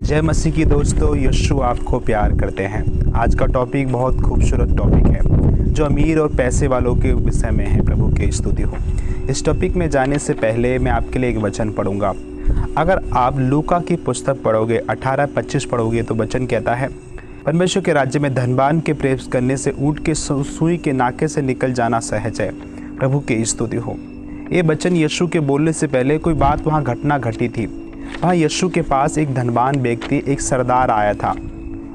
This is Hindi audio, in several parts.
जय मसीह की दोस्तों, यीशु आपको प्यार करते हैं। आज का टॉपिक बहुत खूबसूरत टॉपिक है जो अमीर और पैसे वालों के विषय में है। प्रभु की स्तुति हो। इस टॉपिक में जाने से पहले मैं आपके लिए एक वचन पढ़ूंगा। अगर आप लूका की पुस्तक पढ़ोगे 18:25 पढ़ोगे तो वचन कहता है, परमेश्वर के राज्य में धनवान के प्रेम करने से ऊँट के सुई के नाके से निकल जाना सहज है। प्रभु की स्तुति हो। ये वचन यीशु के बोलने से पहले कोई बात वहाँ घटना घटी थी। वहाँ यीशु के पास एक धनवान व्यक्ति, एक सरदार आया था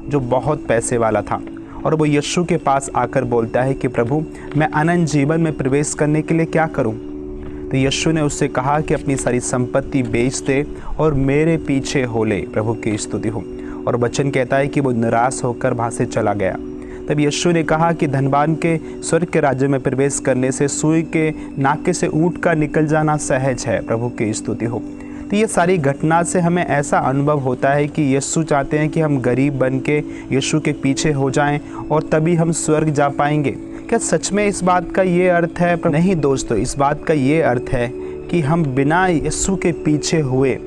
जो बहुत पैसे वाला था, और वो यीशु के पास आकर बोलता है कि प्रभु, मैं अनंत जीवन में प्रवेश करने के लिए क्या करूं? तो यीशु ने उससे कहा कि अपनी सारी संपत्ति बेच दे और मेरे पीछे हो ले। प्रभु की स्तुति हो। और वचन कहता है कि वो निराश होकर वहाँ से चला गया। तब यीशु ने कहा कि धनवान के स्वर्ग के राज्य में प्रवेश करने से सुई के नाके से ऊँट का निकल जाना सहज है। प्रभु की स्तुति हो। तो ये सारी घटना से हमें ऐसा अनुभव होता है कि यीशु चाहते हैं कि हम गरीब बन के यीशु के पीछे हो जाएं और तभी हम स्वर्ग जा पाएंगे। क्या सच में इस बात का ये अर्थ है? नहीं दोस्तों, इस बात का ये अर्थ है कि हम बिना यीशु के पीछे हुए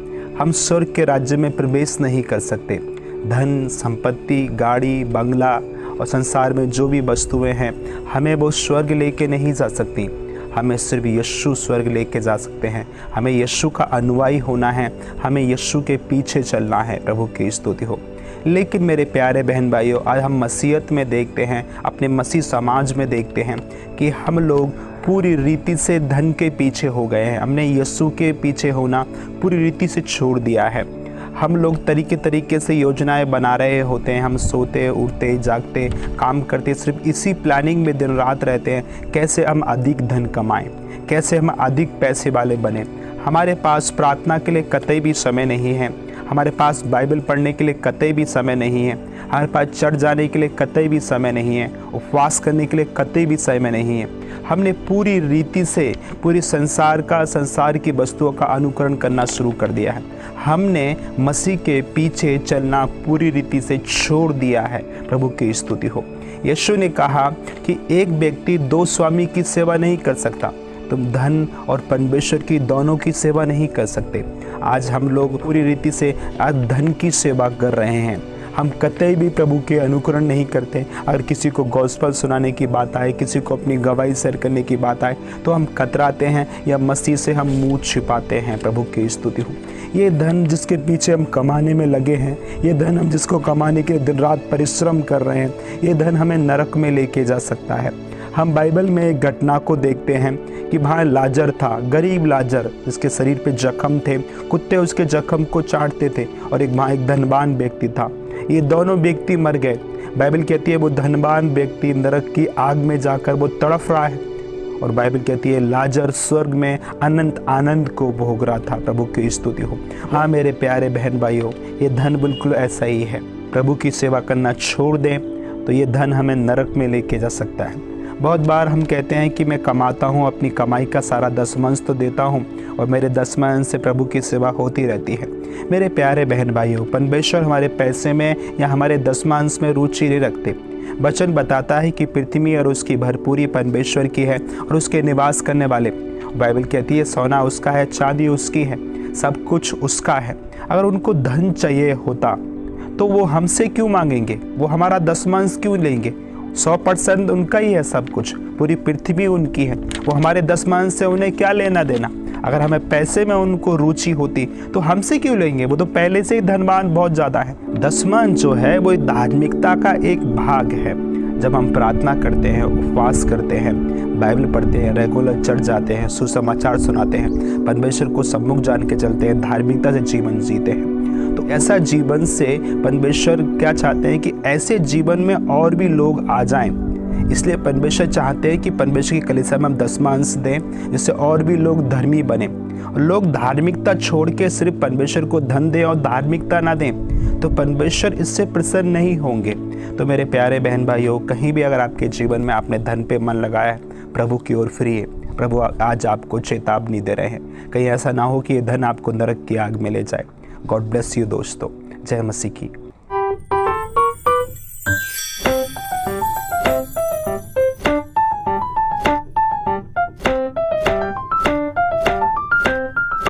हम स्वर्ग के राज्य में प्रवेश नहीं कर सकते। धन, संपत्ति, गाड़ी, बंगला और संसार में जो भी वस्तुएं हैं, हमें वो स्वर्ग लेके नहीं जा सकती। हमें सिर्फ यीशु स्वर्ग लेके जा सकते हैं। हमें यीशु का अनुयायी होना है, हमें यीशु के पीछे चलना है। प्रभु की स्तुति हो। लेकिन मेरे प्यारे बहन भाइयों, आज हम मसीहत में देखते हैं, अपने मसीह समाज में देखते हैं कि हम लोग पूरी रीति से धन के पीछे हो गए हैं। हमने यीशु के पीछे होना पूरी रीति से छोड़ दिया है। हम लोग तरीके से योजनाएं बना रहे होते हैं। हम सोते, उठते, जागते, काम करते, सिर्फ इसी प्लानिंग में दिन रात रहते हैं, कैसे हम अधिक धन कमाएं, कैसे हम अधिक पैसे वाले बने। हमारे पास प्रार्थना के लिए कतई भी समय नहीं है। हमारे पास बाइबल पढ़ने के लिए कतई भी समय नहीं है। हमारे पास चर्च जाने के लिए कतई भी समय नहीं है। उपवास करने के लिए कतई भी समय नहीं है। हमने पूरी रीति से पूरी संसार की वस्तुओं का अनुकरण करना शुरू कर दिया है। हमने मसीह के पीछे चलना पूरी रीति से छोड़ दिया है। प्रभु की स्तुति हो। यीशु ने कहा कि एक व्यक्ति दो स्वामी की सेवा नहीं कर सकता। तुम धन और परमेश्वर की दोनों की सेवा नहीं कर सकते। आज हम लोग पूरी रीति से धन की सेवा कर रहे हैं। हम कतई भी प्रभु के अनुकरण नहीं करते। अगर किसी को गॉस्पेल सुनाने की बात आए, किसी को अपनी गवाही शेयर करने की बात आए, तो हम कतराते हैं या मसीह से हम मुंह छिपाते हैं। प्रभु की स्तुति हो। ये धन जिसके पीछे हम कमाने में लगे हैं, ये धन हम जिसको कमाने के दिन रात परिश्रम कर रहे हैं, ये धन हमें नरक में लेके जा सकता है। हम बाइबल में एक घटना को देखते हैं कि वहाँ लाजर था, गरीब लाजर, जिसके शरीर पे जख्म थे, कुत्ते उसके जख्म को चाटते थे, और वहाँ एक धनवान व्यक्ति था। ये दोनों व्यक्ति मर गए। बाइबल कहती है वो धनवान व्यक्ति नरक की आग में जाकर वो तड़फ रहा है, और बाइबल कहती है लाजर स्वर्ग में अनंत आनंद को भोग रहा था। प्रभु की स्तुति हो। हाँ मेरे प्यारे बहन भाइयों, ये धन बिल्कुल ऐसा ही है। प्रभु की सेवा करना छोड़ दें तो ये धन हमें नरक में लेके जा सकता है। बहुत बार हम कहते हैं कि मैं कमाता हूँ, अपनी कमाई का सारा दसमांश तो देता हूँ और मेरे दसमांश से प्रभु की सेवा होती रहती है। मेरे प्यारे बहन भाइयों, परमेश्वर हमारे पैसे में या हमारे दसमांश में रुचि नहीं रखते। वचन बताता है कि पृथ्वी और उसकी भरपूरी परमेश्वर की है और उसके निवास करने वाले। बाइबल कहती है सोना उसका है, चांदी उसकी है, सब कुछ उसका है। अगर उनको धन चाहिए होता तो वो हमसे क्यों मांगेंगे? वो हमारा दसमांश क्यों लेंगे? 100% उनका ही है सब कुछ। पूरी पृथ्वी उनकी है। वो हमारे दसमांश से उन्हें क्या लेना देना? अगर हमें पैसे में उनको रुचि होती तो हमसे क्यों लेंगे? वो तो पहले से ही धनवान बहुत ज़्यादा है। दसमांश जो है वो धार्मिकता का एक भाग है। जब हम प्रार्थना करते हैं, उपवास करते हैं, बाइबल पढ़ते हैं, रेगुलर चर्च जाते हैं, सुसमाचार सुनाते हैं, परमेश्वर को सम्मुख जान के चलते हैं, धार्मिकता से जीवन जीते हैं, तो ऐसा जीवन से परमेश्वर क्या चाहते हैं कि ऐसे जीवन में और भी लोग आ जाएं। इसलिए परमेश्वर चाहते हैं कि परमेश्वर की कलीसिया में हम दसमांश दें, जिससे और भी लोग धर्मी बने। लोग धार्मिकता छोड़ के सिर्फ परमेश्वर को धन दें और धार्मिकता ना दें तो परमेश्वर इससे प्रसन्न नहीं होंगे। तो मेरे प्यारे बहन भाइयों, कहीं भी अगर आपके जीवन में आपने धन पे मन लगाया है, प्रभु की ओर फिरिए। प्रभु आज आपको चेतावनी दे रहे हैं, कहीं ऐसा ना हो कि ये धन आपको नरक की आग में ले जाए। गॉड ब्लेस यू दोस्तों। जय मसीह की।